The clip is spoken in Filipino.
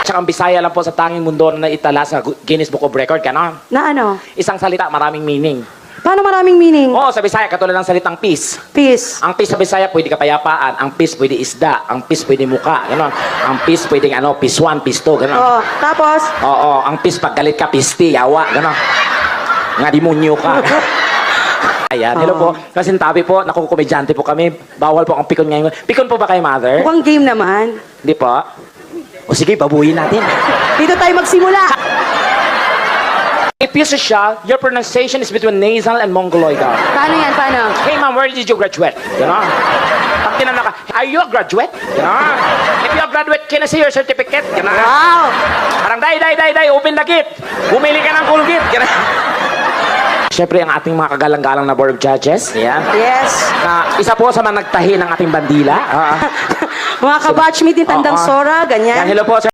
tsaka ang Bisaya lang po sa tanging mundo na itala sa Guinness Book of Record, gano'n. Na ano? Isang salita, maraming meaning. Paano maraming meaning? Oo, sa Bisaya, katulad ng salitang peace. Peace. Ang peace sa Bisaya, pwede kapayapaan. Ang peace, pwede isda. Ang peace, pwede muka. Gano'n. Ang peace, pwede peace 1, peace 2, gano'n. Oh, tapos? Oo, ang peace, pag galit ka, pisti, yawa, gano'n. Nga demonyo ka. Ayan, hello po. Kasintabi po, nakukomedyante po kami. Bawal po ang pikon ngayon. Pikon po ba kayo, mother? Mukhang game naman. Hindi po. O sige, babuhin natin. Dito tayo magsimula. If you're social, your pronunciation is between nasal and mongoloidal. Paano yan? Paano? Hey ma'am, where did you graduate? Gano'n. Pag tinanong ka, are you a graduate? Gano'n. If you're a graduate, can I see your certificate? Gano'n. Wow! Parang, day, open the gate. Bumili ka ng Colgate. Gano'n. Siyempre, ang ating mga kagalang-galang na board of judges. Yan. Yes. Na isa po sa mga nagtahi ng ating bandila. Mga kabatchmate ni Tandang Oo. Sora, ganyan. Yan, hello po, sir.